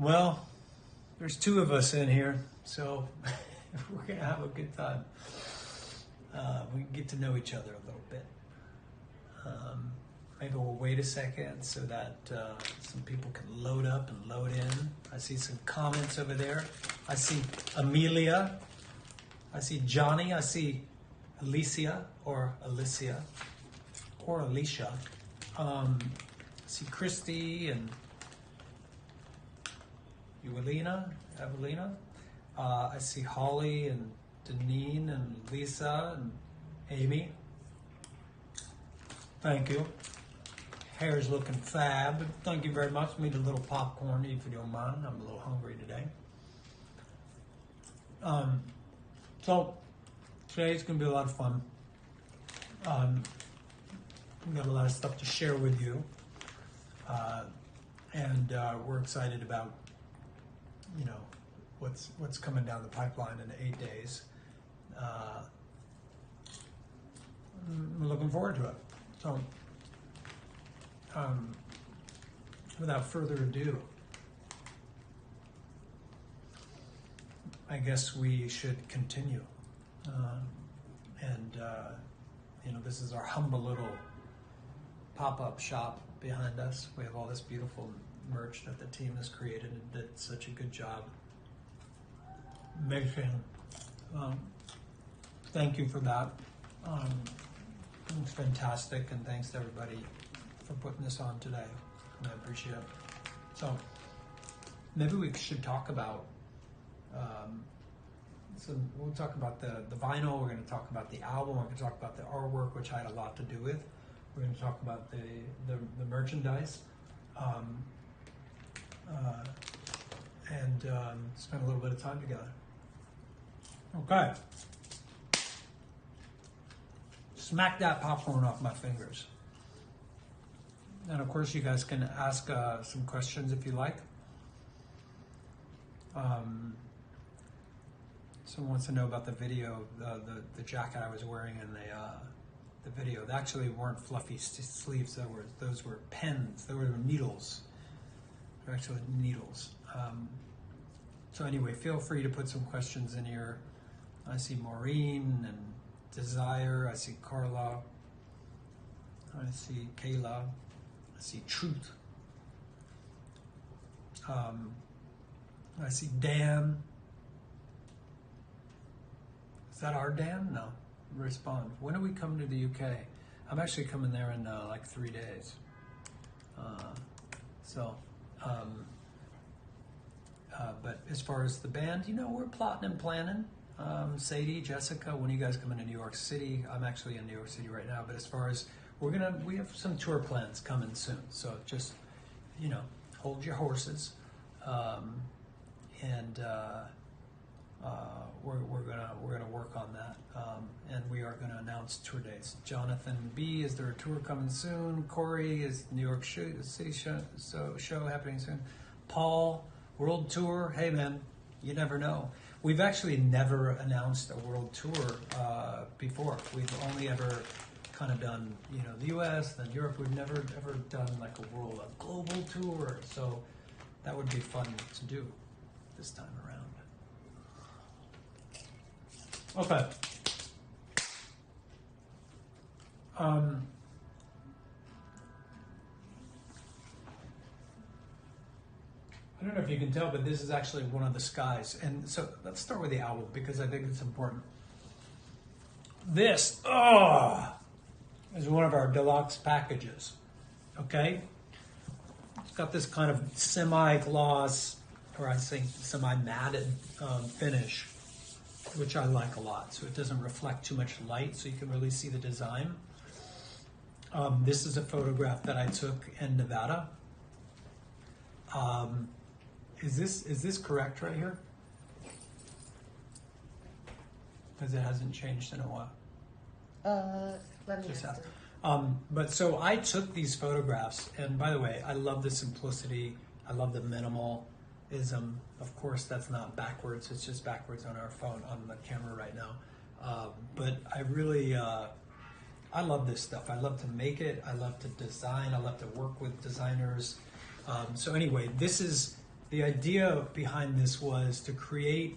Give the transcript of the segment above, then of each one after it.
Well, there's two of us in here, so we're going to have a good time. We can get to know each other a little bit. Maybe we'll wait a second so that some people can load up and load in. I see some comments over there. I see Amelia. I see Johnny. I see Alicia or Alicia or Alicia. I see Christy and Evelina. I see Holly and Deneen and Lisa and Amy. Thank you. Hair's looking fab. Thank you very much. Need a little popcorn if you don't mind. I'm a little hungry today. So today's going to be a lot of fun. We've got a lot of stuff to share with you. And we're excited about, you know, what's coming down the pipeline in 8 days. We're looking forward to it. So, without further ado, I guess we should continue. You know, this is our humble little pop-up shop behind us. We have all this beautiful merch that the team has created and did such a good job making. Thank you for that. It's fantastic, and thanks to everybody for putting this on today. I appreciate it. So maybe we should talk about we'll talk about the vinyl, we're going to talk about the album, we're going to talk about the artwork, which I had a lot to do with. We're going to talk about the merchandise, and spend a little bit of time together. Okay. Smack that popcorn off my fingers. And of course, you guys can ask some questions if you like. Someone wants to know about the video, the jacket I was wearing in the video. They actually weren't fluffy sleeves. Those were pens. They were needles. They're actually needles. So anyway, feel free to put some questions in here. I see Maureen and Desire. I see Carla. I see Kayla. I see Truth. I see Dan. Is that our Dan? No. Respond. When are we coming to the UK? I'm actually coming there in like 3 days. But as far as the band, you know, we're plotting and planning. Sadie, Jessica, when are you guys coming to New York City? I'm actually in New York City right now, but as far as we have some tour plans coming soon. So just, you know, hold your horses. We're gonna work on that, and we are gonna announce tour dates. Jonathan B, is there a tour coming soon? Corey, is New York City show happening soon? Paul, world tour. Hey man, you never know. We've actually never announced a world tour before. We've only ever kind of done, you know, the U.S., then Europe. We've never ever done like a global tour. So that would be fun to do this time around. Okay. I don't know if you can tell, but this is actually one of the skies. And so let's start with the album because I think it's important. This, is one of our deluxe packages. Okay? It's got this kind of semi-gloss, or I think semi-matted finish, which I like a lot. So it doesn't reflect too much light, so you can really see the design. This is a photograph that I took in Nevada. Is this correct right here? Because it hasn't changed in a while. Let me ask. But so I took these photographs, and by the way, I love the simplicity. I love the minimalism. Of course, that's not backwards. It's just backwards on our phone, on the camera right now. But I really, I love this stuff. I love to make it. I love to design. I love to work with designers. So anyway, this is the idea behind this was to create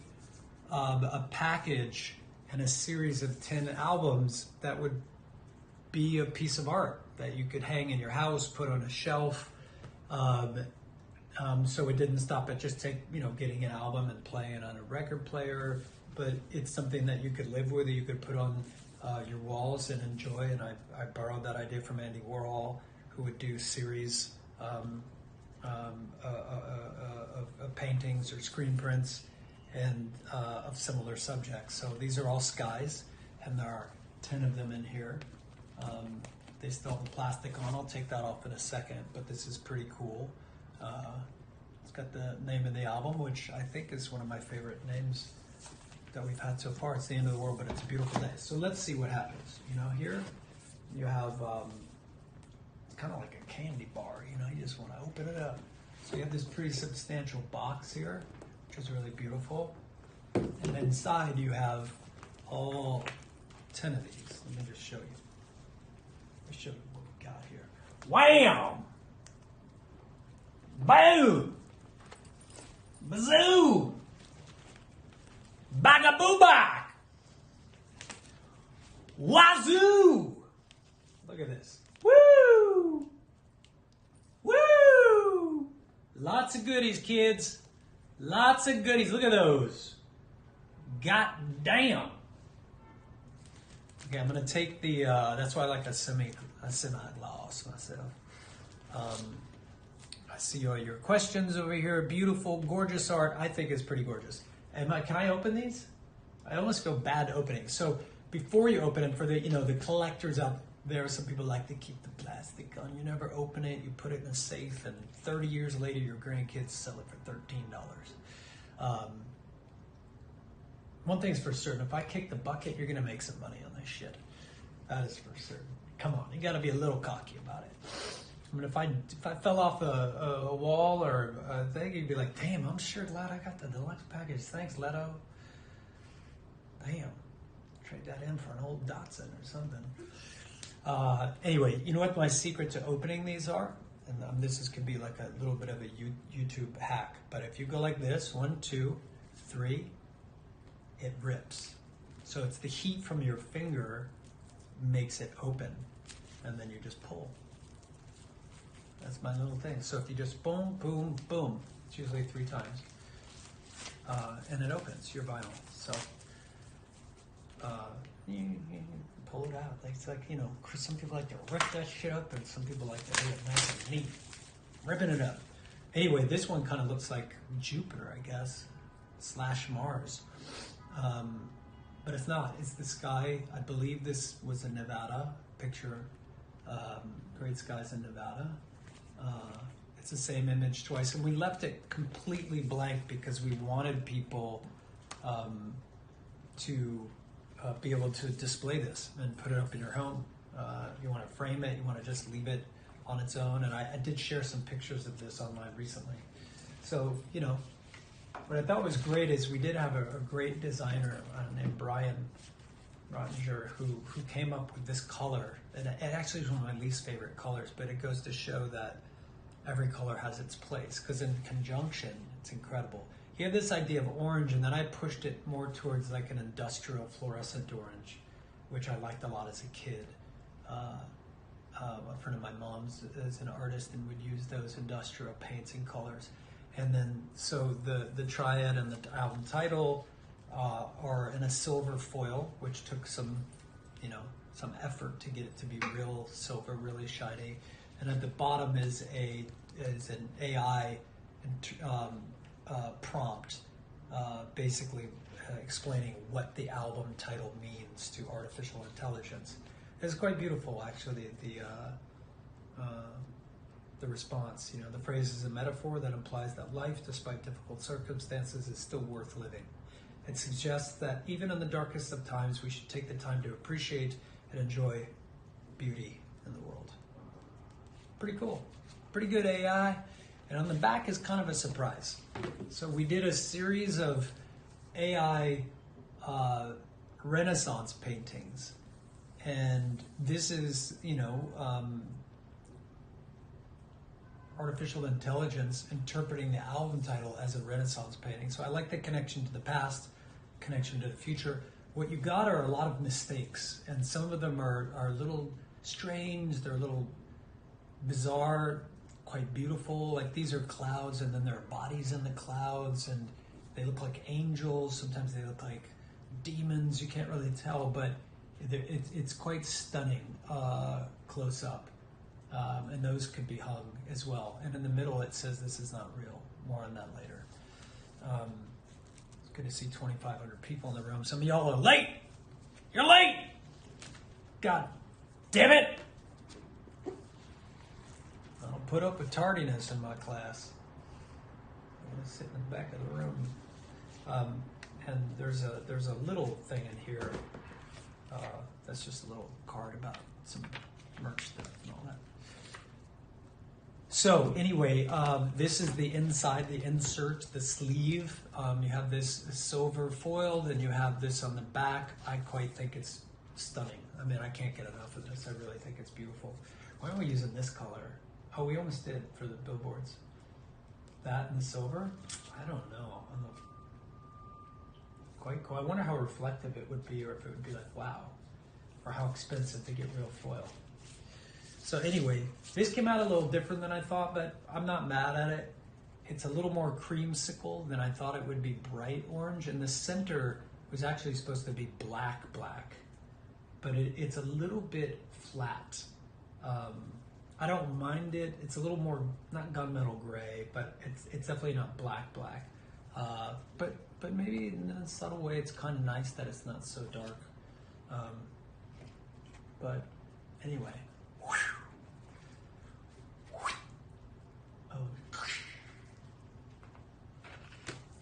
a package and a series of 10 albums that would be a piece of art that you could hang in your house, put on a shelf. So it didn't stop at just getting an album and playing it on a record player, but it's something that you could live with, or you could put on your walls and enjoy. And I borrowed that idea from Andy Warhol, who would do series of paintings or screen prints and of similar subjects. So these are all skies, and there are 10 of them in here. They still have the plastic on. I'll take that off in a second, but this is pretty cool. It's got the name of the album, which I think is one of my favorite names that we've had so far. It's The End of the World, but it's a beautiful day. So let's see what happens. Here you have, it's kind of like a candy bar, you just want to open it up. So you have this pretty substantial box here, which is really beautiful. And inside you have all 10 of these. Let me just show you. Let me show you what we got here. Wham! Boom! Bazoo! Bagaboobak! Wazoo! Look at this. Woo! Woo! Lots of goodies, kids. Lots of goodies. Look at those. God damn. Okay, I'm going to take the, that's why I like a semi-gloss myself. I see all your questions over here. Beautiful, gorgeous art. I think it's pretty gorgeous. Can I open these? I almost feel bad opening. So before you open it, for the the collectors out there, some people like to keep the plastic on. You never open it. You put it in a safe, and 30 years later, your grandkids sell it for $13. One thing's for certain: if I kick the bucket, you're gonna make some money on this shit. That is for certain. Come on, you got to be a little cocky about it. I mean, if I fell off a wall or a thing, you'd be like, damn, I'm sure glad I got the deluxe package. Thanks, Leto. Damn. Trade that in for an old Datsun or something. Anyway, you know what my secret to opening these are? And this could be like a little bit of a YouTube hack. But if you go like this, 1, 2, 3, it rips. So it's the heat from your finger makes it open. And then you just pull. That's my little thing. So if you just boom, boom, boom, it's usually 3 times, and it opens your vinyl. So you pull it out. It's like, some people like to rip that shit up, and some people like to do it nice and neat, ripping it up. Anyway, this one kind of looks like Jupiter, I guess, / Mars, but it's not. It's the sky. I believe this was a Nevada picture. Great skies in Nevada. It's the same image twice, and we left it completely blank because we wanted people to be able to display this and put it up in your home. You want to frame it, you want to just leave it on its own, and I did share some pictures of this online recently. So, what I thought was great is we did have a great designer named Brian Rottinger who came up with this color. And it actually is one of my least favorite colors, but it goes to show that every color has its place, because in conjunction, it's incredible. He had this idea of orange, and then I pushed it more towards like an industrial fluorescent orange, which I liked a lot as a kid. A friend of my mom's is an artist and would use those industrial paints and colors. And then, so the triad and the album title are in a silver foil, which took some effort to get it to be real silver, really shiny. And at the bottom is an AI prompt, basically explaining what the album title means to artificial intelligence. It's quite beautiful, actually. The response, the phrase is a metaphor that implies that life, despite difficult circumstances, is still worth living. It suggests that even in the darkest of times, we should take the time to appreciate and enjoy beauty in the world. Pretty cool. Pretty good AI. And on the back is kind of a surprise. So we did a series of AI Renaissance paintings. And this is, artificial intelligence interpreting the album title as a Renaissance painting. So I like the connection to the past, connection to the future. What you got are a lot of mistakes, and some of them are a little strange, they're a little bizarre, quite beautiful. Like these are clouds, and then there are bodies in the clouds, and they look like angels. Sometimes they look like demons. You can't really tell, but it's quite stunning close up. And those could be hung as well. And in the middle it says this is not real. More on that later. It's good to see 2,500 people in the room. Some of y'all are late. You're late. God damn it. I don't put up with tardiness in my class. I'm going to sit in the back of the room. And there's a little thing in here. That's just a little card about some merch stuff and all that. So anyway, this is the inside, the insert, the sleeve. You have this silver foil, then you have this on the back. I quite think it's stunning. I mean, I can't get enough of this. I really think it's beautiful. Why aren't we using this color? Oh, we almost did for the billboards. That and the silver? I don't know. Quite cool. I wonder how reflective it would be, or if it would be like, wow, or how expensive to get real foil. So anyway, this came out a little different than I thought, but I'm not mad at it. It's a little more creamsicle than I thought it would be bright orange, and the center was actually supposed to be black, but it's a little bit flat. I don't mind it. It's a little more, not gunmetal gray, but it's definitely not black. But maybe in a subtle way, it's kind of nice that it's not so dark. But anyway. Oh.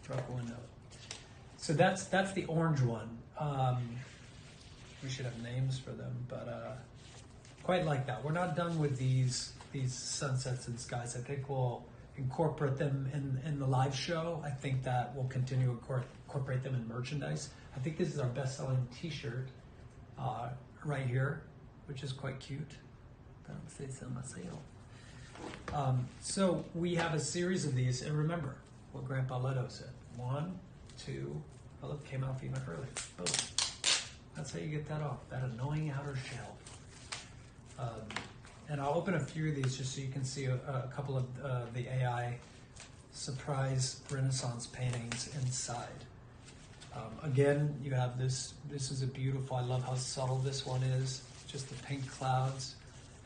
Drop a window. So that's the orange one. We should have names for them, but quite like that. We're not done with these sunsets and skies. I think we'll incorporate them in the live show. I think that we'll continue to incorporate them in merchandise. I think this is our best-selling t-shirt right here, which is quite cute. I don't say so myself. So we have a series of these, and remember what Grandpa Leto said. 1, 2, oh look, came off even earlier. Boom. That's how you get that off, that annoying outer shell. And I'll open a few of these just so you can see a couple of the AI surprise Renaissance paintings inside. Again, you have this is a beautiful, I love how subtle this one is, just the pink clouds.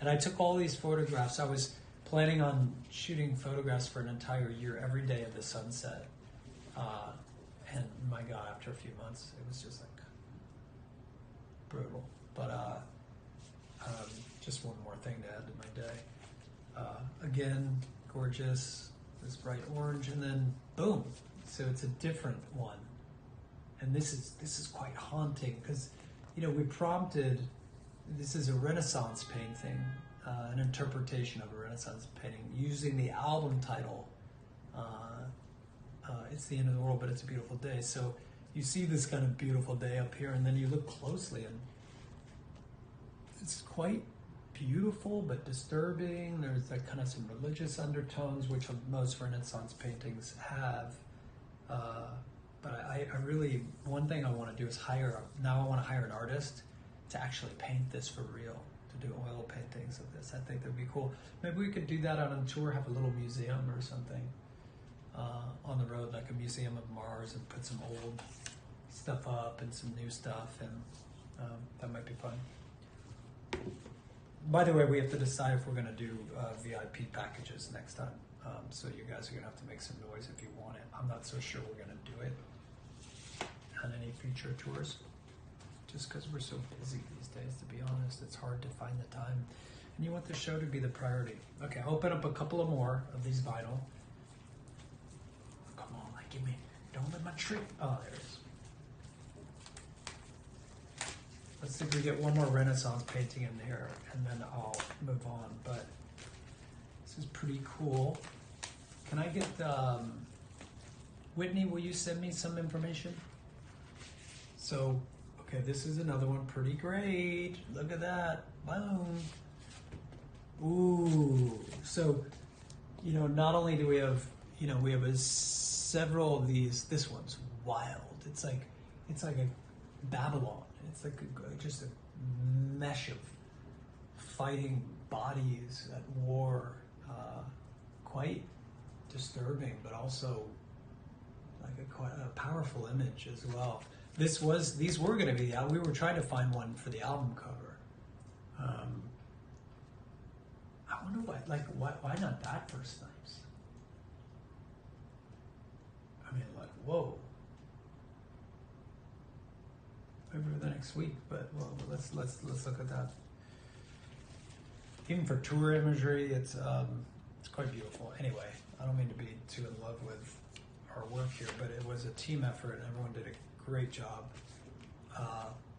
And I took all these photographs. I was planning on shooting photographs for an entire year, every day of the sunset. And my God, after a few months, it was just like brutal. But just one more thing to add to my day. Again, gorgeous, this bright orange, and then boom. So it's a different one. And this is quite haunting because, you know, we prompted, this is a Renaissance painting, an interpretation of a Renaissance painting using the album title. It's the end of the world, but it's a beautiful day. So you see this kind of beautiful day up here, and then you look closely, and it's quite beautiful but disturbing. There's like kind of some religious undertones, which most Renaissance paintings have. But I really, one thing I want to do is I want to hire an artist to actually paint this for real, to do oil paintings of this. I think that'd be cool. Maybe we could do that on a tour, have a little museum or something on the road, like a museum of Mars, and put some old stuff up and some new stuff, and that might be fun. By the way, we have to decide if we're going to do VIP packages next time. So you guys are going to have to make some noise if you want it. I'm not so sure we're going to do it on any future tours, just because we're so busy these days, to be honest. It's hard to find the time. And you want the show to be the priority. Okay, I'll open up a couple of more of these vinyl. Come on, like, give me, don't let my trick. Oh, there it is. Let's see if we get one more Renaissance painting in here, and then I'll move on. But this is pretty cool. Can I get Whitney, will you send me some information? So, okay, this is another one, pretty great. Look at that, boom. Ooh, so not only do we have, we have several of these. This one's wild. It's like a Babylon. It's like just a mesh of fighting bodies at war. Quite disturbing, but also like quite a powerful image as well. These were going to be out. We were trying to find one for the album cover. I wonder why not that for Snipes? I mean, like, whoa. Maybe for the next week, but well, let's look at that. Even for tour imagery, it's quite beautiful. Anyway, I don't mean to be too in love with our work here, but it was a team effort, and everyone did a great job.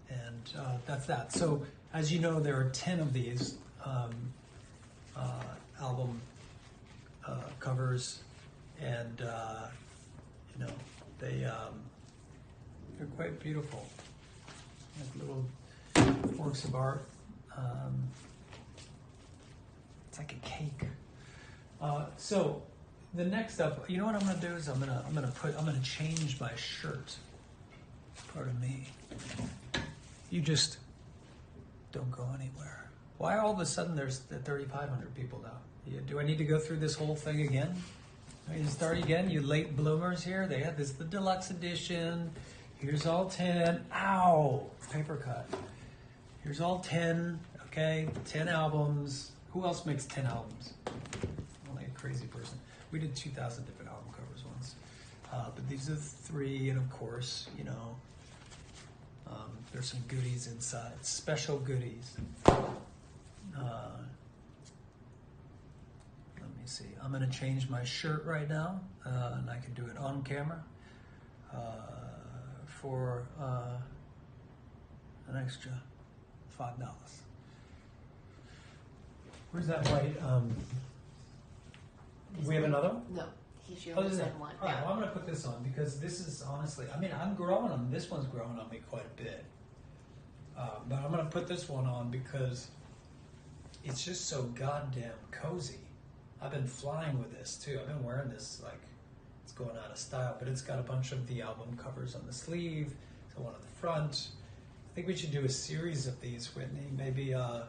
And that's that. So, as you know, there are 10 of these album covers, and they're quite beautiful, like little works of art. It's like a cake. So the next up, you know what I'm gonna do is I'm gonna change my shirt. Pardon me. You just don't go anywhere. Why all of a sudden there's 3,500 people now? Do I need to go through this whole thing again? I need to start again? You late bloomers here. They had the deluxe edition. Here's all 10. Ow! Paper cut. Here's all 10. Okay, 10 albums. Who else makes 10 albums? Only a crazy person. We did 2,000 different album covers once. But these are 3, and of course, there's some goodies inside. Special goodies. Let me see. I'm going to change my shirt right now, and I can do it on camera for an extra $5. Where's that white? We have another one? No, he's your only one. All right, well, I'm going to put this on because this is honestly, I'm growing on, this one's growing on me quite a bit. But I'm going to put this one on because it's just so goddamn cozy. I've been flying with this too. I've been wearing this like it's going out of style, but it's got a bunch of the album covers on the sleeve, so one on the front. I think we should do a series of these, Whitney. Maybe a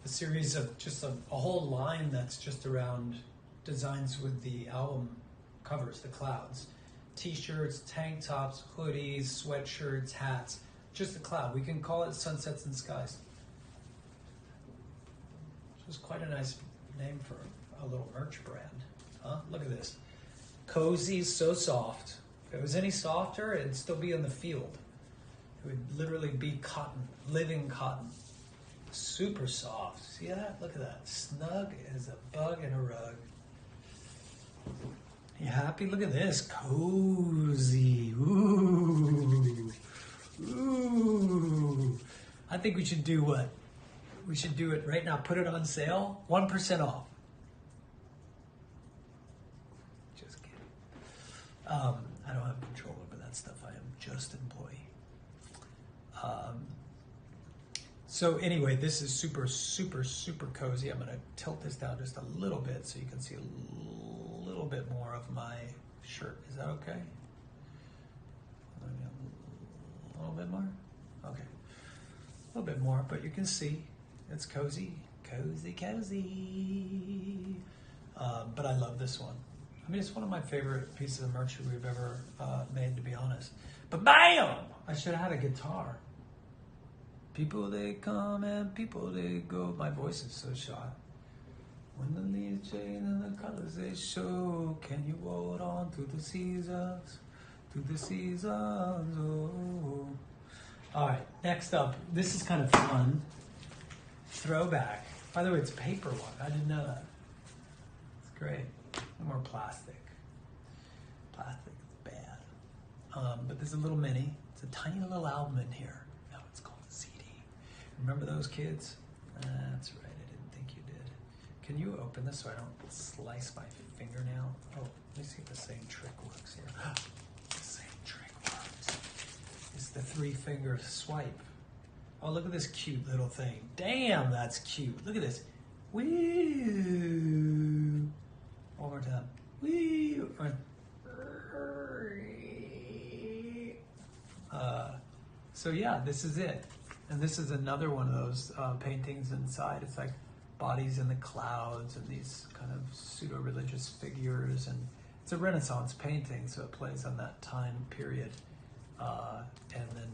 series of just a whole line that's just around designs with the album covers, the clouds. T-shirts, tank tops, hoodies, sweatshirts, hats. Just a cloud. We can call it Sunsets and Skies. Which is quite a nice name for a little merch brand. Huh? Look at this. Cozy, so soft. If it was any softer, it'd still be in the field. It would literally be cotton, living cotton. Super soft. See that? Look at that. Snug as a bug in a rug. You happy? Look at this. Cozy. Ooh. Ooh. I think we should do what? We should do it right now. Put it on sale. 1% off. Just kidding. I don't have control over that stuff. I am just an employee. So anyway, this is super, super, super cozy. I'm going to tilt this down just a little bit so you can see a little bit more of my shirt. Is that okay? A little bit more? Okay. A little bit more, but you can see it's cozy. Cozy, cozy. But I love this one. I mean, it's one of my favorite pieces of merch we've ever made, to be honest. But BAM! I should have had a guitar. People they come and people they go. My voice is so shot. When the leaves change and the colors they show, can you hold on to the seasons? To the seasons, oh. All right, next up. This is kind of fun. Throwback. By the way, it's paper one. I didn't know that. It's great. No more plastic. Plastic is bad. But there's a little mini. It's a tiny little album in here. No, it's called a CD. Remember those kids? That's right. I didn't think you did. Can you open this so I don't slice my fingernail? Oh, let me see if the same trick works here. The same trick works. It's the 3-finger swipe. Oh, look at this cute little thing. Damn, that's cute. Look at this. Woo! What So yeah, this is it. And this is another one of those paintings inside. It's like bodies in the clouds and these kind of pseudo-religious figures. And it's a Renaissance painting, so it plays on that time period. And then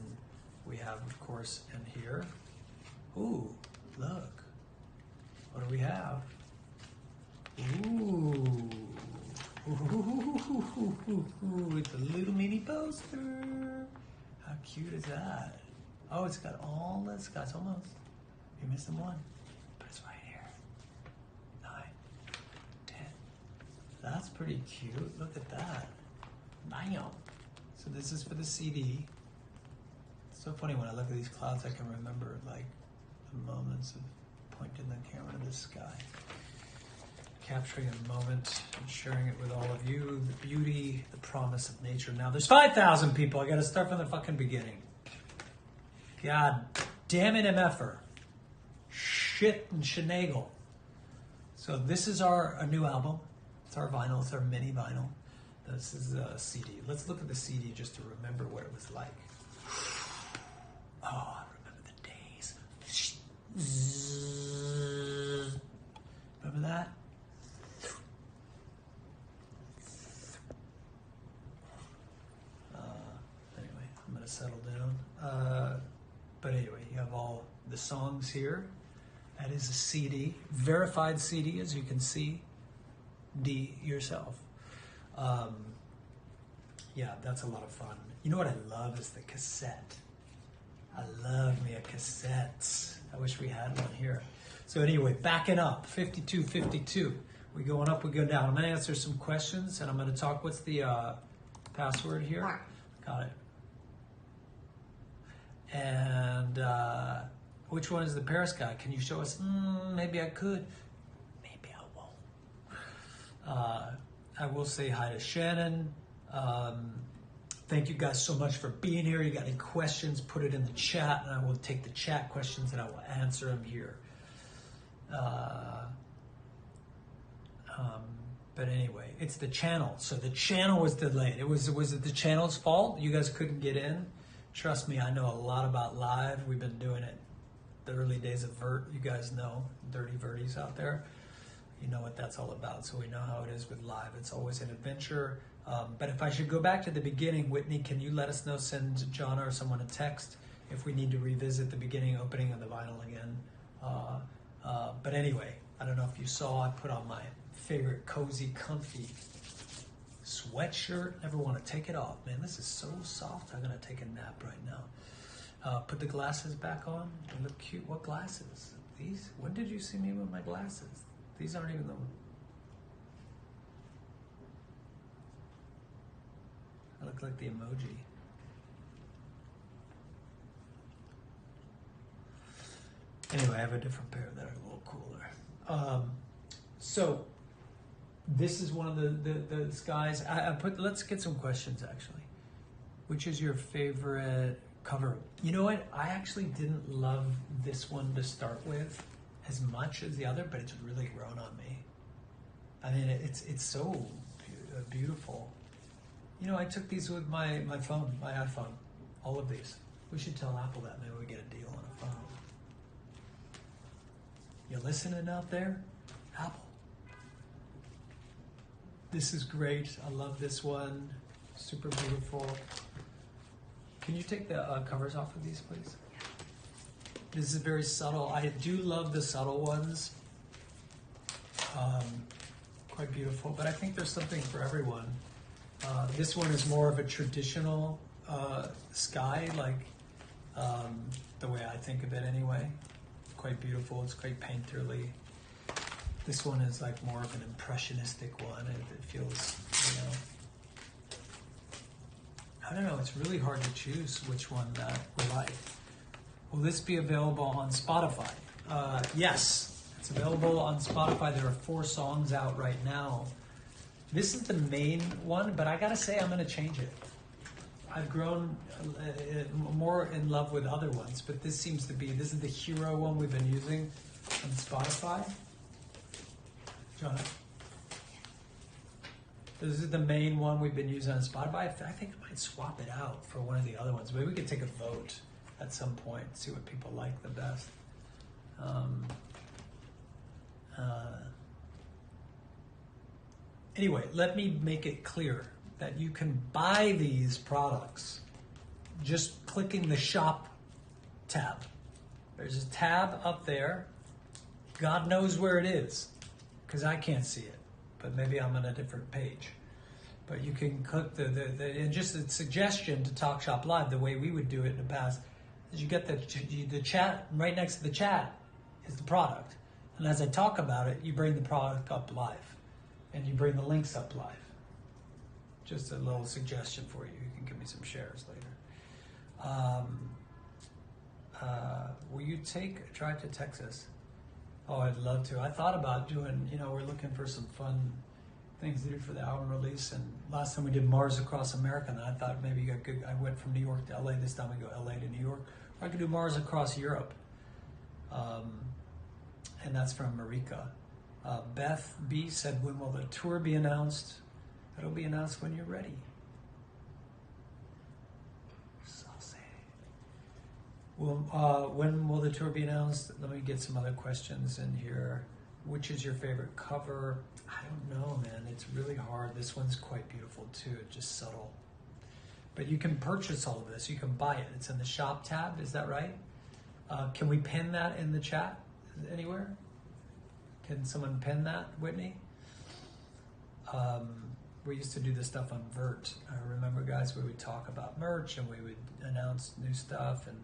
we have, of course, in here, ooh, look. What do we have? Ooh. Ooh, it's a little mini poster. How cute is that? Oh, it's got all this, guys, almost. You're missing one. But it's right here. 9, 10. That's pretty cute. Look at that. Bam. So this is for the CD. It's so funny when I look at these clouds, I can remember like the moments of pointing the camera to the sky. Capturing a moment and sharing it with all of you, the beauty, the promise of nature. Now, there's 5,000 people. I got to start from the fucking beginning. God damn it, MFer. Shit and shenagle. So this is a new album. It's our vinyl. It's our mini vinyl. This is a CD. Let's look at the CD just to remember what it was like. Oh, I remember the days. Remember that? I'm going to settle down. But anyway, you have all the songs here. That is a CD, verified CD, as you can see. D yourself. Yeah, that's a lot of fun. You know what I love is the cassette. I love me a cassette. I wish we had one here. So anyway, backing up, 5252. We going up, we go down. I'm going to answer some questions, and I'm going to talk. What's the password here? Mark. Got it. And which one is the Paris guy? Can you show us? Maybe I could. Maybe I won't. I will say hi to Shannon. Thank you guys so much for being here. You got any questions, put it in the chat, and I will take the chat questions and I will answer them here. But anyway, it's the channel. So the channel was delayed. Was it the channel's fault? You guys couldn't get in? Trust me, I know a lot about live. We've been doing it the early days of Vert. You guys know, dirty Verties out there. You know what that's all about. So we know how it is with live. It's always an adventure. But if I should go back to the beginning, Whitney, can you let us know, send John or someone a text if we need to revisit the beginning opening of the vinyl again. But anyway, I don't know if you saw, I put on my favorite cozy, comfy sweatshirt. Never want to take it off. Man, this is so soft. I'm going to take a nap right now. Put the glasses back on. They look cute. What glasses? These? When did you see me with my glasses? These aren't even the... I look like the emoji. Anyway, I have a different pair that are a little cooler. So this is one of the skies. Let's get some questions actually. Which is your favorite cover? You know what? I actually didn't love this one to start with as much as the other, but it's really grown on me. I mean, it's so beautiful. You know, I took these with my phone, my iPhone, all of these. We should tell Apple that. Maybe we get a deal on a phone. You listening out there? Apple. This is great. I love this one. Super beautiful. Can you take the covers off of these, please? This is very subtle. I do love the subtle ones. Quite beautiful, but I think there's something for everyone. This one is more of a traditional sky, like the way I think of it anyway. Quite beautiful. It's quite painterly. This one is like more of an impressionistic one. It feels, you know, I don't know. It's really hard to choose which one that we like. Will this be available on Spotify? Yes, it's available on Spotify. There are 4 songs out right now. This is the main one, but I gotta say I'm gonna change it. I've grown more in love with other ones, but this seems to be, this is the hero one we've been using on Spotify. John? This is the main one we've been using on Spotify. I think I might swap it out for one of the other ones. Maybe we could take a vote at some point, see what people like the best. Anyway, let me make it clear that you can buy these products just clicking the shop tab. There's a tab up there. God knows where it is, because I can't see it, but maybe I'm on a different page. But you can click and just a suggestion to Talk Shop Live, the way we would do it in the past, is you get the chat, right next to the chat is the product. And as I talk about it, you bring the product up live, and you bring the links up live. Just a little suggestion for you. You can give me some shares later. Will you take a drive to Texas? Oh, I'd love to. I thought about doing, we're looking for some fun things to do for the album release. And last time we did Mars Across America, and I thought maybe I went from New York to LA. This time we go LA to New York. Or I could do Mars Across Europe. And that's from Marika. Beth B said, when will the tour be announced? It'll be announced when you're ready. Well, when will the tour be announced? Let me get some other questions in here. Which is your favorite cover? I don't know, man. It's really hard. This one's quite beautiful too. It's just subtle. But you can purchase all of this. You can buy it. It's in the shop tab. Is that right? Can we pin that in the chat anywhere? Can someone pin that, Whitney? We used to do this stuff on Vert. I remember, guys, we would talk about merch and we would announce new stuff. And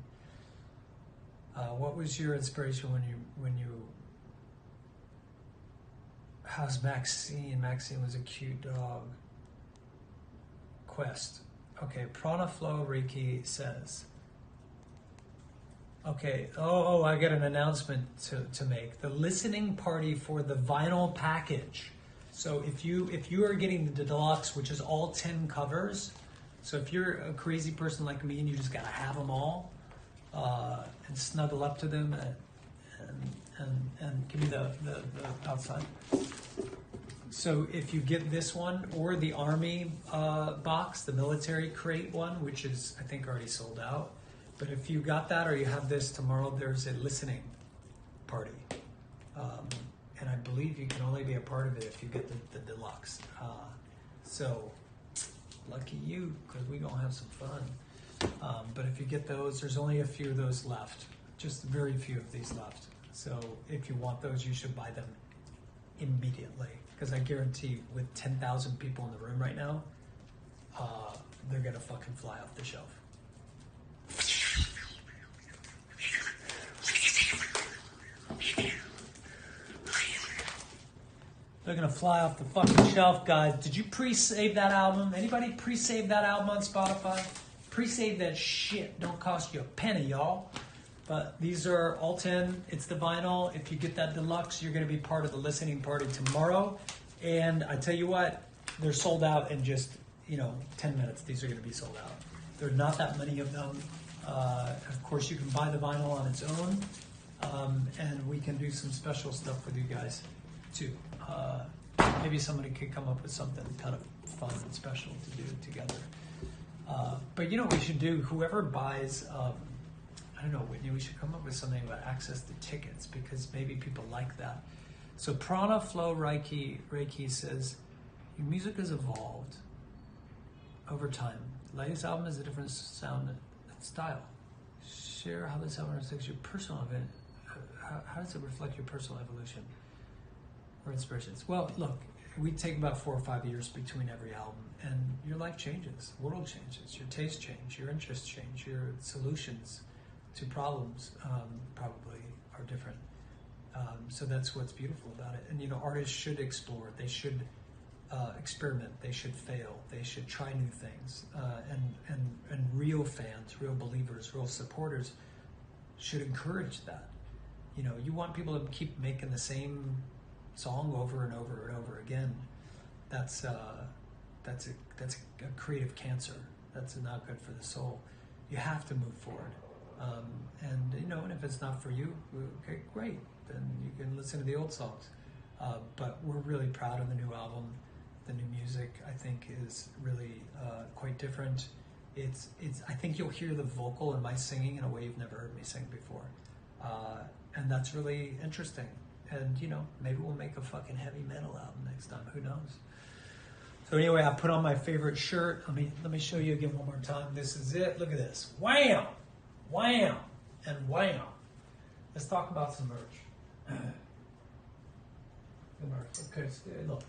what was your inspiration when you? How's Maxine? Maxine was a cute dog. Quest. Okay, Prana Flow Reiki says. Okay, I got an announcement to make. The listening party for the vinyl package. So if you are getting the deluxe, which is all 10 covers, so if you're a crazy person like me and you just gotta have them all, and snuggle up to them and give me the outside. So if you get this one or the Army box, the military crate one, which is I think already sold out, but if you got that or you have this tomorrow, there's a listening party. And I believe you can only be a part of it if you get the deluxe. So lucky you, because we're gonna have some fun. But if you get those, there's only a few of those left. Just very few of these left. So if you want those, you should buy them immediately. Because I guarantee with 10,000 people in the room right now, they're gonna fucking fly off the shelf. They're gonna fly off the fucking shelf, guys. Did you pre-save that album? Anybody pre-save that album on Spotify? Pre-save that shit. Don't cost you a penny, y'all. But these are all 10. It's the vinyl. If you get that deluxe, you're gonna be part of the listening party tomorrow. And I tell you what, they're sold out in just 10 minutes. These are gonna be sold out. There are not that many of them. Of course, you can buy the vinyl on its own, and we can do some special stuff with you guys too. Maybe somebody could come up with something kind of fun and special to do together. But you know what we should do? Whoever buys, I don't know, Whitney, we should come up with something about access to tickets because maybe people like that. So Prana Flow Reiki says, your music has evolved over time. The latest album is a different sound and style. Share how this album reflects your personal event. How does it reflect your personal evolution or inspirations? Well, look, we take about 4 or 5 years between every album, and your life changes, world changes, your taste change, your interests change, your solutions to problems probably are different. So that's what's beautiful about it. And artists should explore. They should experiment. They should fail. They should try new things. And real fans, real believers, real supporters should encourage that. You want people to keep making the same song over and over and over again. That's a creative cancer. That's not good for the soul. You have to move forward. And if it's not for you, okay, great. Then you can listen to the old songs. But we're really proud of the new album. The new music, I think, is really quite different. I think you'll hear the vocal in my singing in a way you've never heard me sing before. And that's really interesting. And, you know, maybe we'll make a fucking heavy metal album next time. Who knows? So anyway, I put on my favorite shirt. Let me show you again one more time. This is it. Look at this. Wham! Wham! And wham! Let's talk about some merch. The merch. Okay, so look.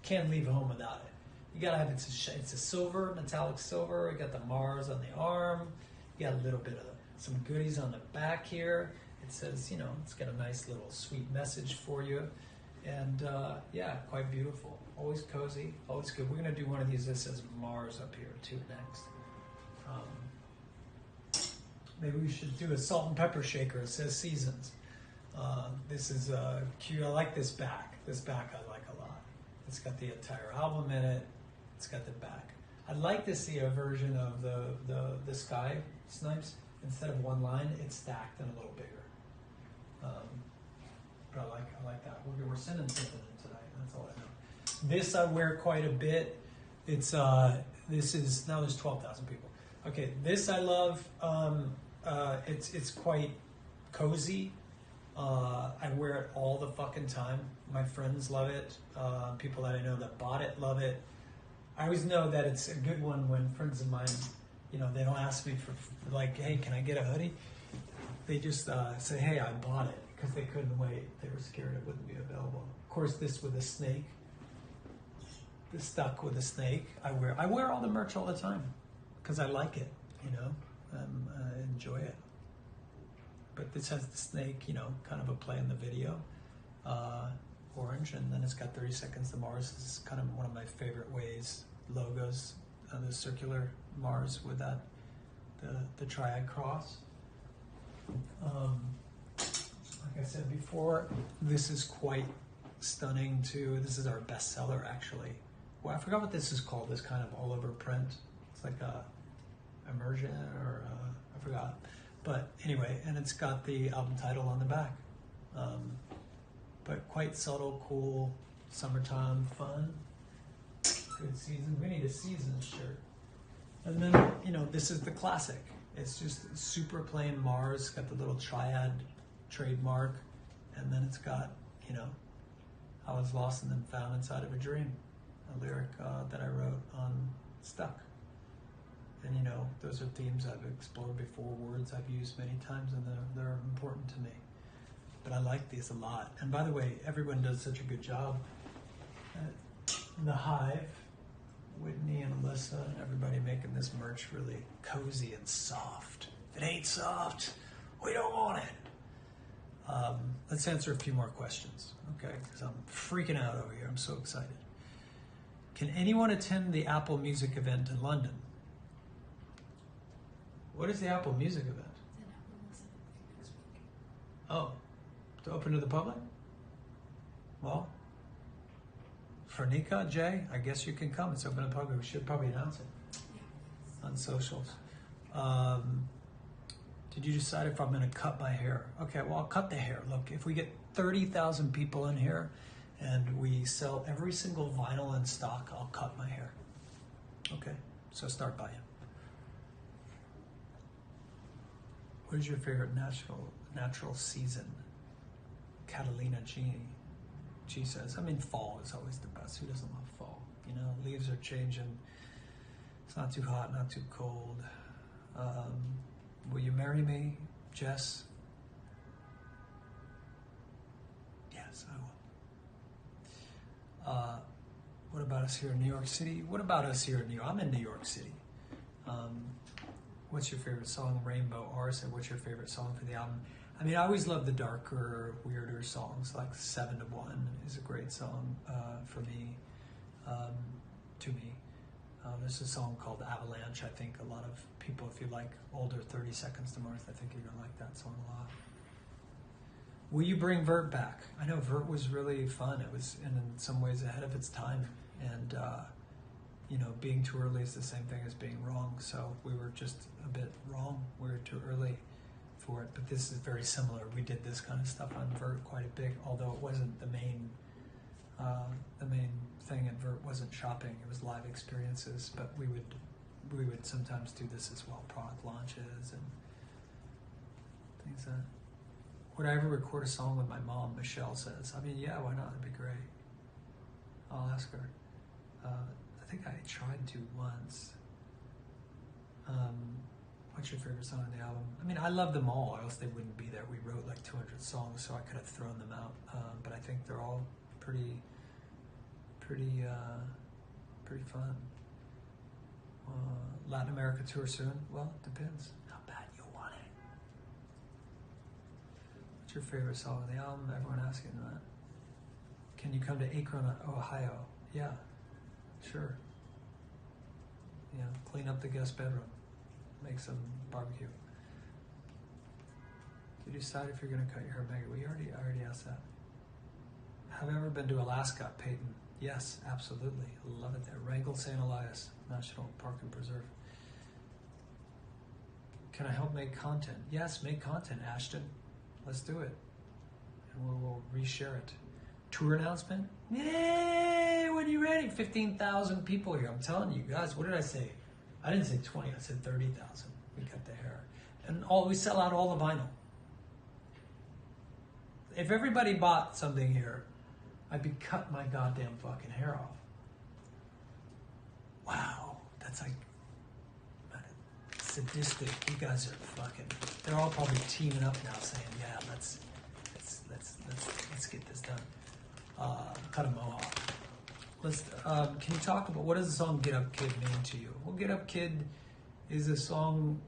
Can't leave home without it. You gotta have it's a silver, metallic silver. You got the Mars on the arm. You got a little bit of some goodies on the back here. It says, you know, it's got a nice little sweet message for you. And yeah, quite beautiful. Always cozy, always good. We're gonna do one of these that says Mars up here too next. Maybe we should do a salt and pepper shaker. It says Seasons. This is cute. I like this back. This back I like a lot. It's got the entire album in it. It's got the back. I'd like to see a version of the Sky Snipes. Instead of one line, it's stacked and a little bigger. But I like that. We're sending something in tonight. That's all I know. This I wear quite a bit. It's this is now there's 12,000 people. Okay, this I love. It's quite cozy. I wear it all the fucking time. My friends love it. People that I know that bought it love it. I always know that it's a good one when friends of mine, you know, they don't ask me for like, hey, can I get a hoodie? They just say, hey, I bought it because they couldn't wait. They were scared it wouldn't be available. Of course, this with a snake. This stuck with a snake. I wear all the merch all the time because I like it. You know, I enjoy it. But this has the snake, you know, kind of a play in the video, orange, and then it's got 30 Seconds to Mars. This is kind of one of my favorite ways, logos, the circular Mars with that, the triad cross. Like I said before, this is quite stunning too. This is our bestseller actually. Well, I forgot what this is called, this kind of all over print. It's like a immersion or I forgot. But anyway, and it's got the album title on the back. But quite subtle, cool, summertime fun. Good season. We need a season shirt. And then, you know, this is the classic. It's just super plain Mars, got the little triad trademark. And then it's got, you know, I was lost and then found inside of a dream. A lyric that I wrote on Stuck. And you know, those are themes I've explored before, words I've used many times, and they're important to me. But I like these a lot. And by the way, everyone does such a good job at the Hive, Whitney and Alyssa and everybody making this merch really cozy and soft. If it ain't soft, we don't want it. Let's answer a few more questions, okay? Because I'm freaking out over here. I'm so excited. Can anyone attend the Apple Music event in London? What is the Apple Music event? Oh, to open to the public? Well, for Nika, Jay, I guess you can come. It's open to the public. We should probably announce it on socials. Did you decide if I'm going to cut my hair? Okay, well, I'll cut the hair. Look, if we get 30,000 people in here and we sell every single vinyl in stock, I'll cut my hair. Okay, so start buying. What is your favorite natural season? Catalina G says, I mean, fall is always the best. Who doesn't love fall? You know, leaves are changing. It's not too hot, not too cold. Will you marry me, Jess? Yes, I will. What about us here in New York City? What about us here in New York? I'm in New York City. What's your favorite song? Rainbow R said, what's your favorite song for the album? I mean, I always love the darker, weirder songs, like 7 to 1 is a great song for me, to me. There's a song called Avalanche. I think a lot of people, if you like older 30 Seconds to Mars, I think you're going to like that song a lot. Will you bring Vert back? I know Vert was really fun. It was in some ways ahead of its time. And, you know, being too early is the same thing as being wrong. So we were just a bit wrong. We were too early for it. But this is very similar. We did this kind of stuff on Vert quite a bit, although it wasn't the main thing at Vert wasn't shopping. It was live experiences. But we would we would sometimes do this as well, product launches and things that. Would I ever record a song with my mom? Michelle says. I mean, yeah, why not? That'd be great. I'll ask her. I think I tried to once. What's your favorite song on the album? I mean, I love them all, or else they wouldn't be there. We wrote like 200 songs, so I could have thrown them out. But I think they're all pretty fun. Latin America tour soon? Well, it depends how bad you want it. What's your favorite song on the album? Everyone asking that. Can you come to Akron, Ohio? Yeah, sure. Yeah, clean up the guest bedroom. Make some barbecue. Did you decide if you're going to cut your hair, Megan? I already asked that. Have I ever been to Alaska, Peyton? Yes, absolutely. Love it there. Wrangell, St. Elias National Park and Preserve. Can I help make content? Yes, make content, Ashton. Let's do it. And we'll reshare it. Tour announcement? Yay! When are you ready? 15,000 people here. I'm telling you guys, what did I say? I didn't say 20, I said 30,000. We cut the hair. And we sell out all the vinyl. If everybody bought something here, I'd be cutting my goddamn fucking hair off. Wow, that's like sadistic. You guys are fucking. They're all probably teaming up now, saying, "Yeah, let's get this done." Cut a mohawk. Can you talk about what does the song "Get Up Kid" mean to you? Well, "Get Up Kid" is a song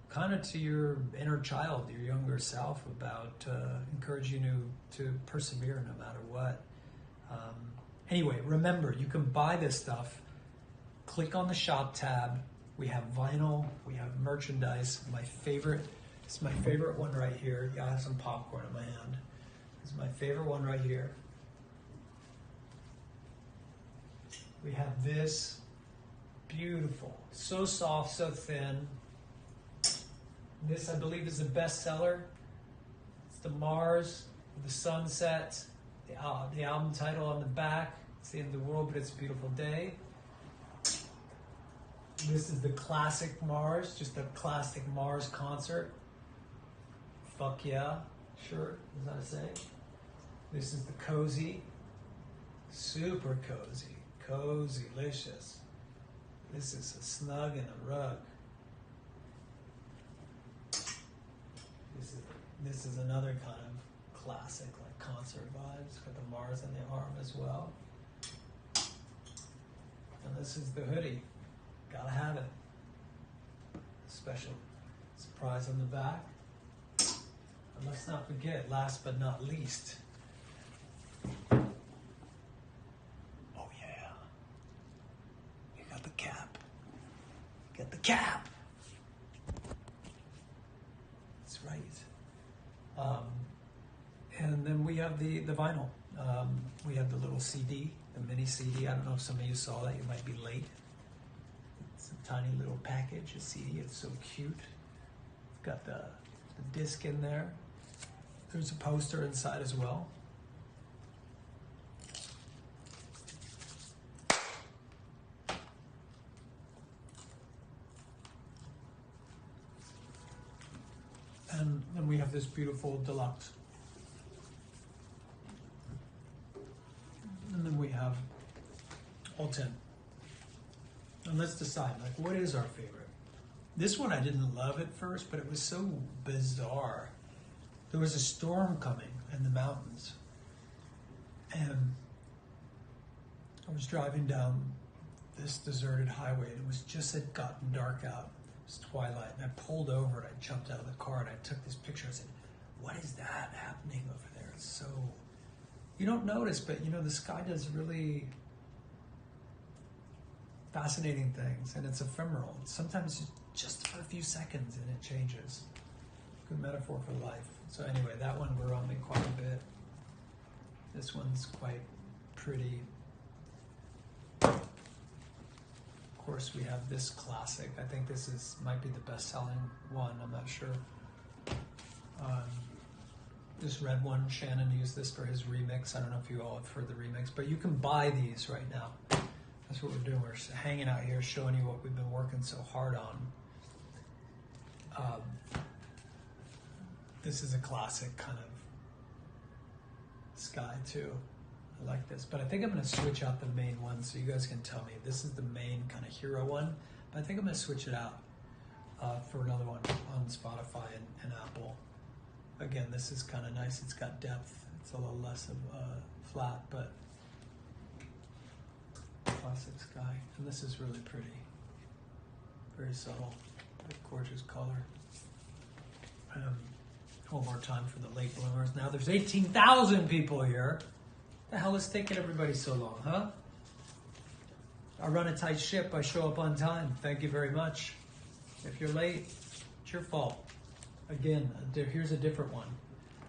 kind of to your inner child, your younger self, about encouraging you to persevere no matter what. Anyway, remember, you can buy this stuff. Click on the shop tab. We have vinyl. We have merchandise. This is my favorite one right here. Yeah, I have some popcorn in my hand. This is my favorite one right here. We have this. Beautiful. So soft, so thin. This, I believe, is the bestseller. It's the Mars with the sunset. The album title on the back. It's the end of the world, but it's a beautiful day. This is the classic Mars, just a classic Mars concert. Fuck yeah, sure, is that a say? This is the cozy, super cozy, cozy-licious. This is a snug and a rug. This is another kind of classic, like concert vibes. Got the Mars on the arm as well. And this is the hoodie. Gotta have it. Special surprise on the back. And let's not forget, last but not least. Oh yeah. You got the cap. Get the cap. That's right. And then we have the vinyl. We have the little CD, the mini CD. I don't know if some of you saw that. You might be late. It's a tiny little package, a CD. It's so cute. It's got the disc in there. There's a poster inside as well. And then we have this beautiful deluxe. And then we have all 10. And let's decide, like, what is our favorite? This one I didn't love at first, but it was so bizarre. There was a storm coming in the mountains. And I was driving down this deserted highway, and it was just had gotten dark out. It was twilight, and I pulled over, and I jumped out of the car, and I took this picture. I said, what is that happening over there? It's so... You don't notice, but, you know, the sky does really fascinating things, and it's ephemeral. Sometimes just for a few seconds, and it changes. Good metaphor for life. So anyway, that one we're on me quite a bit. This one's quite pretty. Of course, we have this classic. I think this might be the best-selling one. I'm not sure. This red one, Shannon used this for his remix. I don't know if you all have heard the remix, but you can buy these right now. That's what we're doing. We're hanging out here showing you what we've been working so hard on. This is a classic kind of sky too. I like this, but I think I'm going to switch out the main one so you guys can tell me. This is the main kind of hero one, but I think I'm going to switch it out for another one on Spotify and Apple. Again, this is kind of nice. It's got depth. It's a little less of flat, but classic sky. And this is really pretty. Very subtle, gorgeous color. One more time for the late bloomers. Now there's 18,000 people here. The hell is taking everybody so long, huh? I run a tight ship. I show up on time. Thank you very much. If you're late, it's your fault. Again, here's a different one.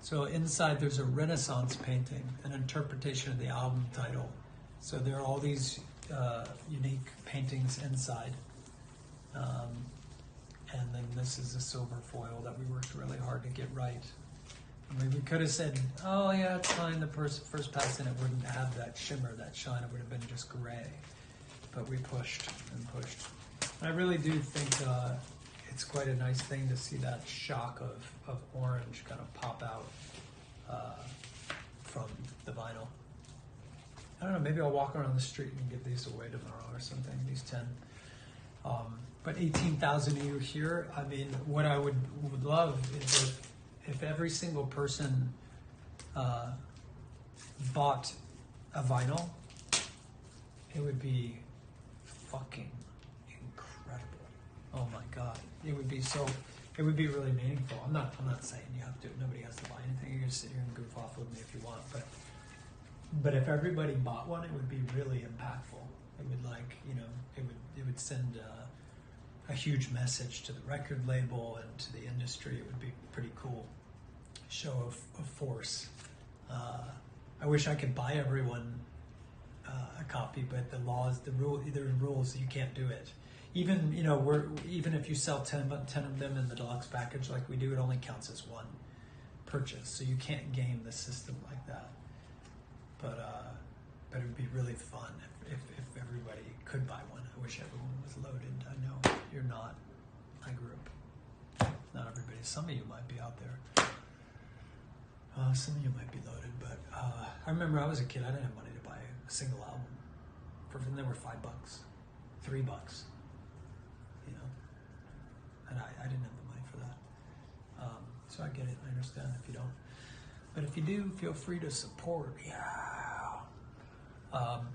So inside there's a Renaissance painting, an interpretation of the album title. So there are all these unique paintings inside. And then this is a silver foil that we worked really hard to get right. I mean, we could have said, oh yeah, it's fine, the first pass in it wouldn't have that shimmer, that shine, it would have been just gray. But we pushed and pushed. And I really do think it's quite a nice thing to see that shock of orange kind of pop out from the vinyl. I don't know, maybe I'll walk around the street and give these away tomorrow or something, these 10. But 18,000 of you here, I mean, what I would love is if every single person bought a vinyl, it would be fucking incredible. Oh my God. It would be really meaningful. I'm not saying you have to, nobody has to buy anything. You can sit here and goof off with me if you want, but if everybody bought one, it would be really impactful. It would it would send a huge message to the record label and to the industry. It would be pretty cool. Show of force. I wish I could buy everyone a copy, but the rules you can't do it. Even even if you sell 10 of them in the deluxe package like we do, it only counts as one purchase. So you can't game the system like that. But it would be really fun if everybody could buy one. I wish everyone was loaded. I know you're not. I grew up. Not everybody. Some of you might be out there. Some of you might be loaded, but I remember I was a kid. I didn't have money to buy a single album. They were $5, $3, and I didn't have the money for that. So I get it. I understand if you don't. But if you do, feel free to support. Yeah.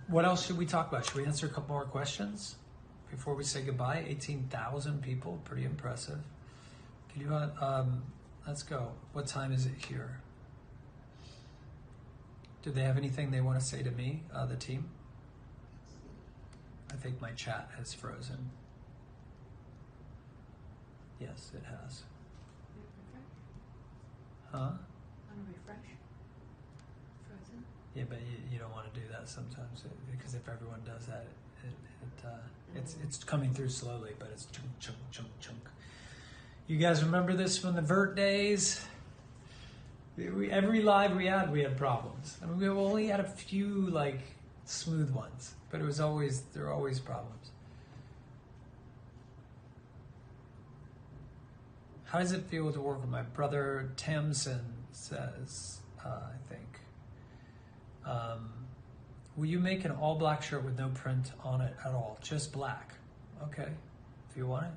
What else should we talk about? Should we answer a couple more questions before we say goodbye? 18,000 people, pretty impressive. Can you? Let's go. What time is it here? Do they have anything they want to say to me, the team? I think my chat has frozen. Yes, it has. Huh? Want to refresh? Frozen? Yeah, but you don't want to do that sometimes because if everyone does that, it's coming through slowly, but it's chunk, chunk, chunk, chunk. You guys remember this from the Vert days? Every live we had problems. I mean, we only had a few smooth ones, but there were always problems. How does it feel to work with my brother? Tamsin says, I think. Will you make an all black shirt with no print on it at all? Just black. Okay, if you want it.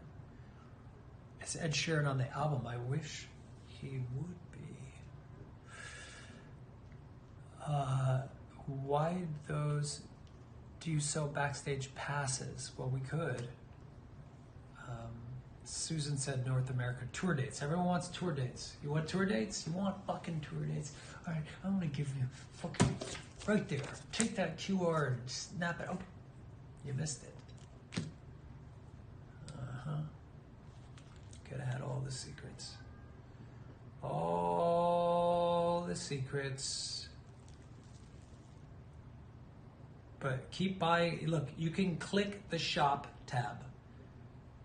It's Ed Sheeran on the album. I wish he would be. Why those do you sell backstage passes? Well, we could. Susan said North America tour dates. Everyone wants tour dates. You want tour dates? You want fucking tour dates? All right, I'm gonna give you fucking right there. Take that QR and snap it. Oh, you missed it. Could have had all the secrets. All the secrets. But keep buying. Look, you can click the shop tab.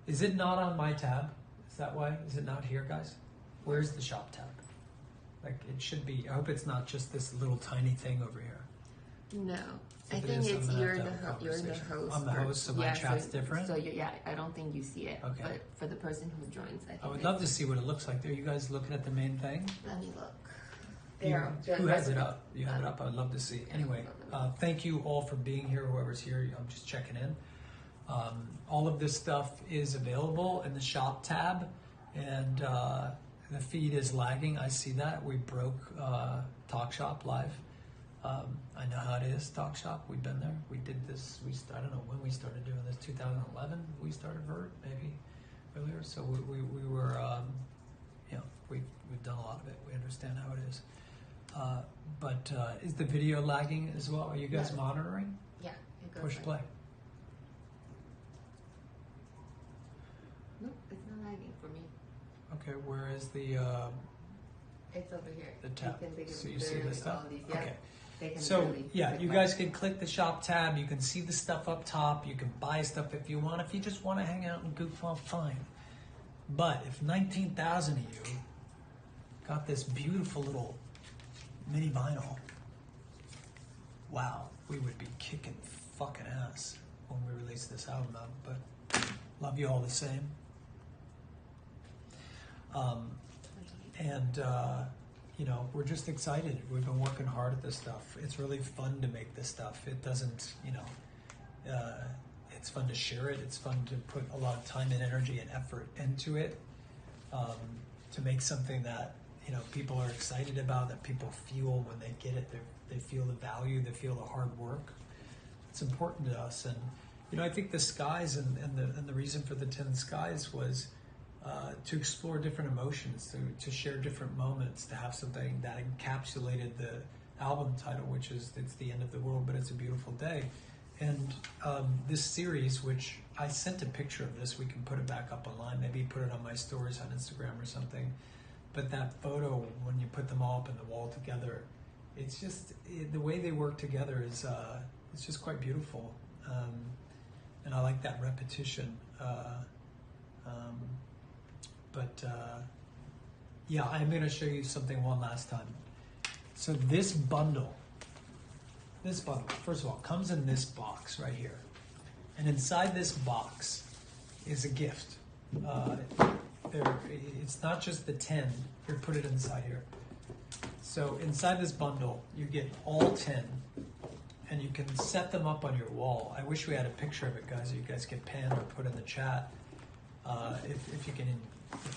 Is it not on my tab? Is that why? Is it not here, guys? Where's the shop tab? It should be. I hope it's not just this little tiny thing over here. No. I If it think is, it's I'm gonna you're have to the have a you're the conversation. host. I'm the host, so my chat's different. So I don't think you see it. Okay. But for the person who joins, I think I would love to see what it looks like. Are you guys looking at the main thing? Let me look. Who has it up? You have it up? I would love to see. Anyway, thank you all for being here, whoever's here. I'm just checking in. All of this stuff is available in the shop tab, and the feed is lagging. I see that. We broke Talk Shop Live. I know how it is, Talk Shop. We've been there. We did this. I don't know when we started doing this. 2011 we started Vert, maybe earlier. So we were, we've done a lot of it. We understand how it is. But is the video lagging as well? Are you guys monitoring? Yeah, it goes. Push play. Nope, it's not lagging for me. Okay, where is the It's over here. the tab? They can So you see the stuff? Yeah. Okay. They can So really you guys can click the shop tab. You can see the stuff up top. You can buy stuff if you want. If you just want to hang out and goof off, fine. But if 19,000 of you got this beautiful little mini vinyl, wow, we would be kicking fucking ass when we release this album out. But love you all the same. We're just excited. We've been working hard at this stuff. It's really fun to make this stuff. It doesn't, it's fun to share it. It's fun to put a lot of time and energy and effort into it, to make something that, people are excited about, that people feel when they get it. They feel the value, they feel the hard work. It's important to us. And, I think the skies and the reason for the 10 skies was to explore different emotions, to share different moments, to have something that encapsulated the album title, which is It's the End of the World, but It's a Beautiful Day. And this series, which I sent a picture of this, we can put it back up online, maybe put it on my stories on Instagram or something. But that photo, when you put them all up in the wall together, it's just, the way they work together is it's just quite beautiful. And I like that repetition. I'm going to show you something one last time. So this bundle, first of all, comes in this box right here. And inside this box is a gift. It's not just the 10. Here, put it inside here. So inside this bundle, you get all 10, and you can set them up on your wall. I wish we had a picture of it, guys. You guys can pan or put in the chat. If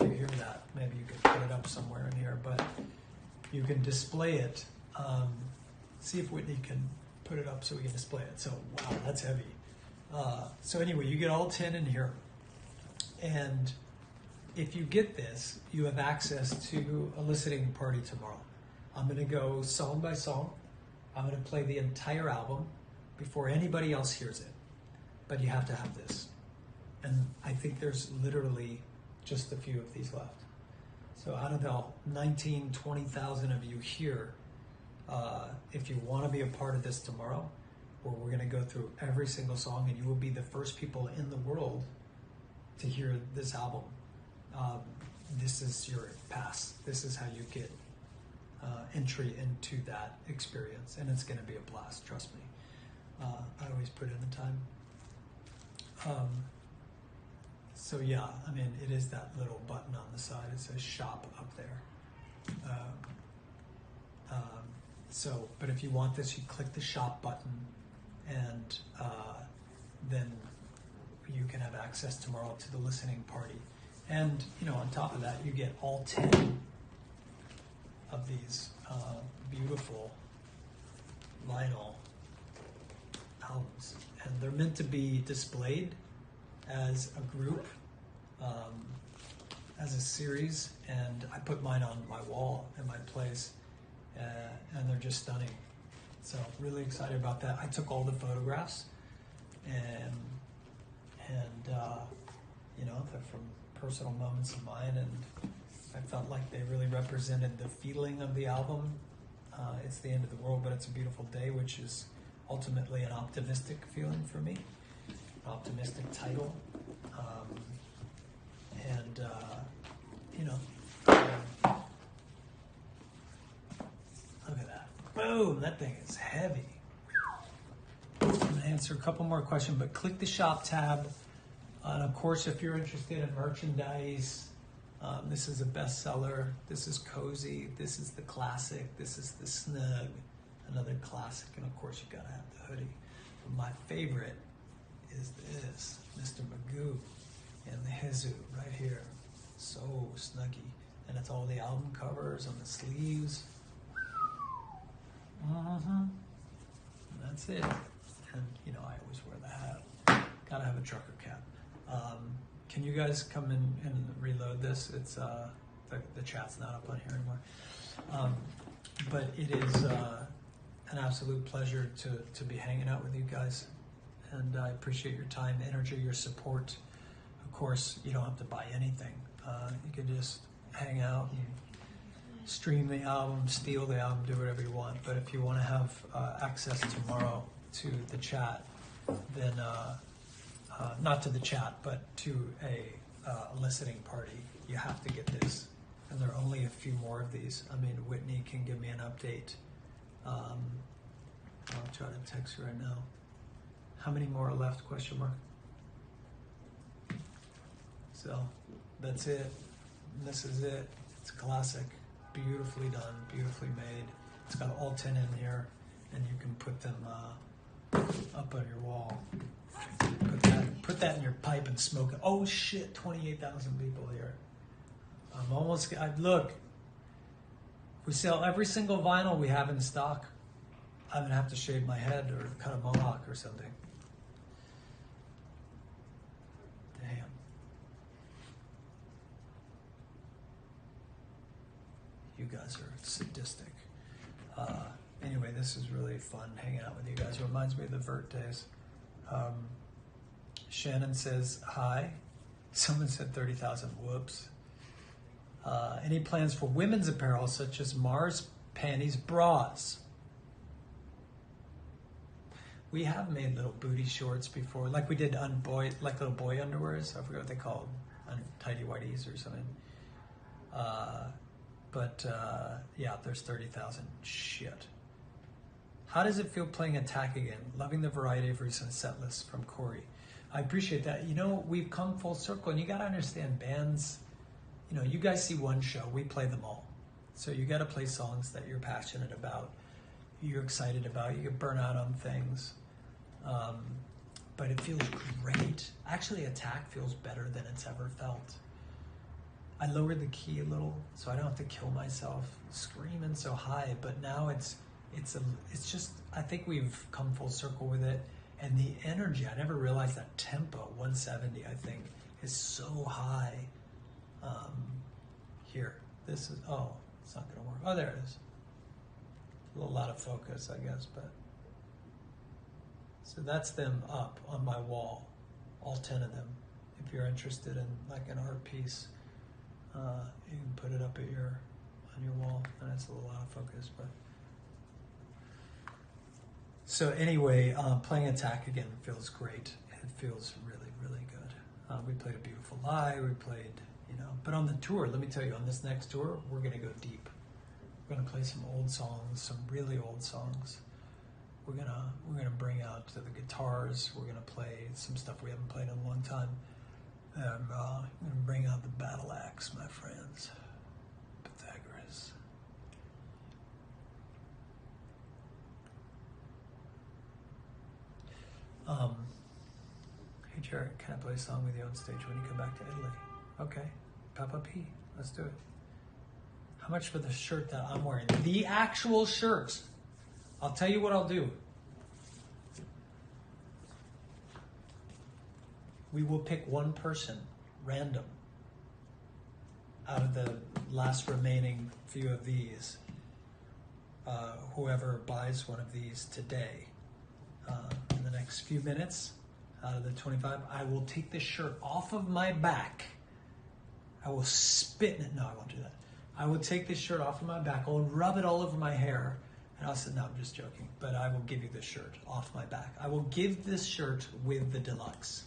you hear that, maybe you could put it up somewhere in here. But you can display it. See if Whitney can put it up so we can display it. So, wow, that's heavy. So anyway, you get all 10 in here. And if you get this, you have access to a listening party tomorrow. I'm going to go song by song. I'm going to play the entire album before anybody else hears it. But you have to have this. And I think there's literally just a few of these left. So out of the 20,000 of you here, if you want to be a part of this tomorrow, where we're going to go through every single song, and you will be the first people in the world to hear this album. This is your pass. This is how you get entry into that experience, and it's going to be a blast, trust me. I always put in the time. So yeah, I mean, it is that little button on the side. It says shop up there. But if you want this, you click the shop button, and then you can have access tomorrow to the listening party. And, on top of that, you get all 10 of these beautiful vinyl albums. And they're meant to be displayed as a group, as a series. And I put mine on my wall in my place, and they're just stunning. So really excited about that. I took all the photographs, and they're from personal moments of mine, and I felt like they really represented the feeling of the album. It's the end of the world, but it's a beautiful day, which is ultimately an optimistic feeling for me, an optimistic title. Look at that. Boom, that thing is heavy. answer a couple more questions, but click the shop tab. And of course, if you're interested in merchandise, this is a bestseller. This is cozy. This is the classic. This is the snug, another classic. And of course, you gotta have the hoodie. But my favorite is this, Mr. Magoo and the Hizu right here. So snuggy. And it's all the album covers on the sleeves. That's it. And you know, I always wear the hat. Gotta have a trucker cap. Can you guys come in and reload this? It's the chat's not up on here anymore. But it is an absolute pleasure to be hanging out with you guys, and I appreciate your time, energy, your support. Of course, you don't have to buy anything. You can just hang out and stream the album, steal the album, do whatever you want. But if you want to have access tomorrow to the chat, then not to the chat, but to a listening party, you have to get this. And there are only a few more of these. I mean, Whitney can give me an update. I'll try to text her right now. How many more are left? Question mark. So that's it. This is it. It's a classic. Beautifully done, beautifully made. It's got all 10 in here, and you can put them up on your wall. Put that in your pipe and smoke it. Oh shit, 28,000 people here. I'm almost, look, we sell every single vinyl we have in stock. I'm gonna have to shave my head or cut a mohawk or something. Damn. You guys are sadistic. Anyway, this is really fun hanging out with you guys. It reminds me of the Vert days. Shannon says, hi. Someone said 30,000. Whoops. Any plans for women's apparel such as Mars, panties, bras? We have made little booty shorts before, like we did on like little boy underwears. I forget what they call them, tidy whities or something. Yeah, there's 30,000. Shit. How does it feel playing Attack again? Loving the variety of recent set lists from Corey. I appreciate that. You know, we've come full circle, and you got to understand bands. You know, you guys see one show, we play them all. So you got to play songs that you're passionate about, you're excited about. You get burnt out on things. But it feels great. Actually, Attack feels better than it's ever felt. I lowered the key a little, so I don't have to kill myself screaming so high. But now it's just, I think we've come full circle with it. And the energy, I never realized that tempo, 170, I think, is so high. Here, this is, oh, it's not gonna work. Oh, there it is. A little out of focus, I guess, but. So that's them up on my wall, all 10 of them. If you're interested in like an art piece, you can put it up at on your wall, and it's a little out of focus, but. So anyway, playing Attack again feels great. It feels really, really good. We played a beautiful lie. We played, but on the tour, let me tell you, on this next tour, we're gonna go deep. We're gonna play some old songs, some really old songs. We're gonna bring out the guitars. We're gonna play some stuff we haven't played in a long time. And I'm gonna bring out the battle axe, my friends. Pythagoras. Hey Jared, can I play a song with you on stage when you come back to Italy? Okay, Papa P, let's do it. How much for the shirt that I'm wearing? The actual shirt. I'll tell you what I'll do. We will pick one person, random, out of the last remaining few of these. Whoever buys one of these today, in the next few minutes, out of the 25, I will take this shirt off of my back. I will spit in it. No, I won't do that. I will take this shirt off of my back. I will rub it all over my hair. And I'll say, no, I'm just joking. But I will give you this shirt off my back. I will give this shirt with the deluxe.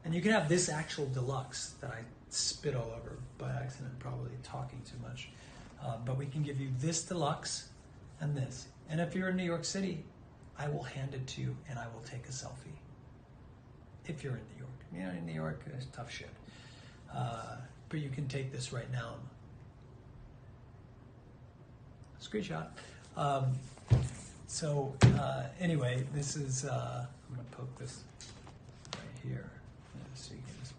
And you can have this actual deluxe that I spit all over by accident, probably talking too much. But we can give you this deluxe and this. And if you're in New York City, I will hand it to you and I will take a selfie. If you're in New York. You know, in New York, it's tough shit. But you can take this right now. Screenshot. Anyway, this is, I'm going to poke this right here so you can just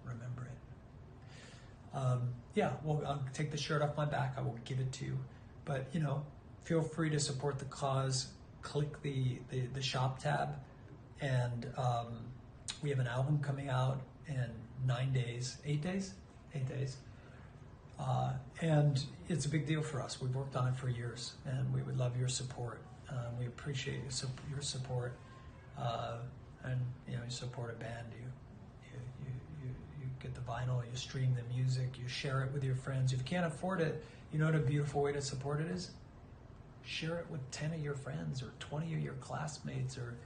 remember it. Yeah, well, I'll take the shirt off my back. I will give it to you. But, you know, feel free to support the cause. Click the shop tab. And we have an album coming out in 8 days. And it's a big deal for us. We've worked on it for years, and we would love your support. We appreciate your support, and you know, you support a band. You get the vinyl, you stream the music, you share it with your friends. If you can't afford it, you know what a beautiful way to support it is? Share it with 10 of your friends, or 20 of your classmates, or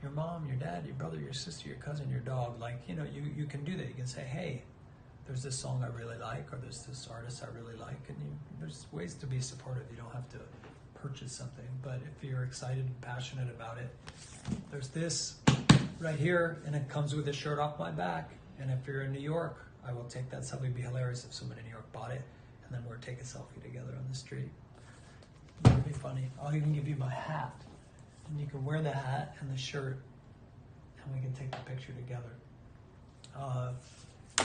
your mom, your dad, your brother, your sister, your cousin, your dog. Like, you know, you can do that. You can say, hey, there's this song I really like, or there's this artist I really like, and there's ways to be supportive. You don't have to purchase something, but if you're excited and passionate about it, there's this right here, and it comes with a shirt off my back. And if you're in New York, I will take that selfie. It'd be hilarious if somebody in New York bought it, and then we'll take a selfie together on the street. It'd be funny. I'll even give you my hat, and you can wear the hat and the shirt, and we can take the picture together.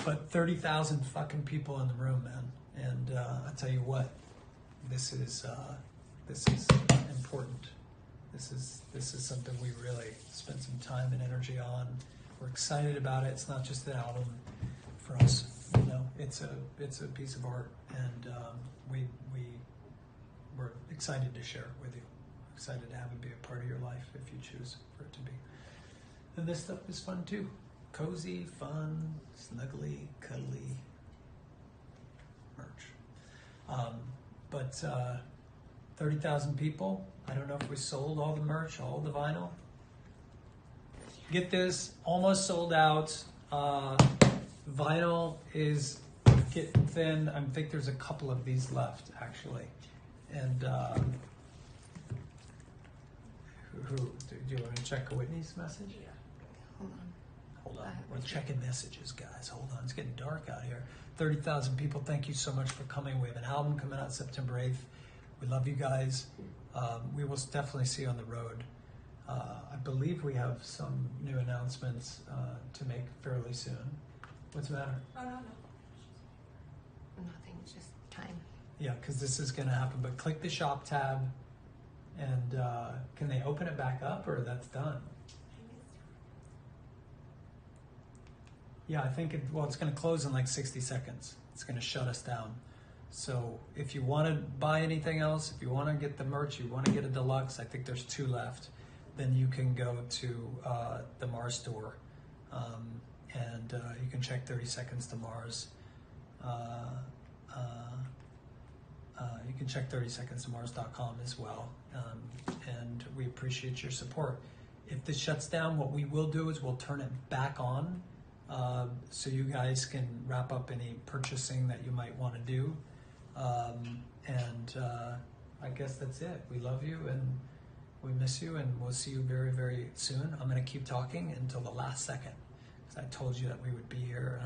But 30,000 fucking people in the room, man. And I tell you what, this is important. This is something we really spent some time and energy on. We're excited about it. It's not just an album for us. You know, it's a piece of art, and we're excited to share it with you. Excited to have it be a part of your life if you choose for it to be. And this stuff is fun too. Cozy, fun, snuggly, cuddly merch. But 30,000 people. I don't know if we sold all the merch, all the vinyl. Get this, almost sold out. Vinyl is getting thin. I think there's a couple of these left, actually. And do you want to check Whitney's message? Yeah. Hold on. We're checking messages, guys. Hold on. It's getting dark out here. 30,000 people, thank you so much for coming. We have an album coming out September 8th. We love you guys. We will definitely see you on the road. I believe we have some new announcements to make fairly soon. What's the matter? Oh, no. Nothing, just time. Yeah, because this is going to happen. But click the shop tab, and can they open it back up, or that's done? Yeah, I think it's going to close in like 60 seconds. It's going to shut us down. So if you want to buy anything else, if you want to get the merch, you want to get a deluxe, I think there's 2 left, then you can go to the Mars store, and you can check 30 Seconds to Mars. You can check 30secondstomars.com as well, and we appreciate your support. If this shuts down, what we will do is we'll turn it back on, so you guys can wrap up any purchasing that you might want to do. I guess that's it. We love you and we miss you, and we'll see you very, very soon. I'm going to keep talking until the last second, because I told you that we would be here.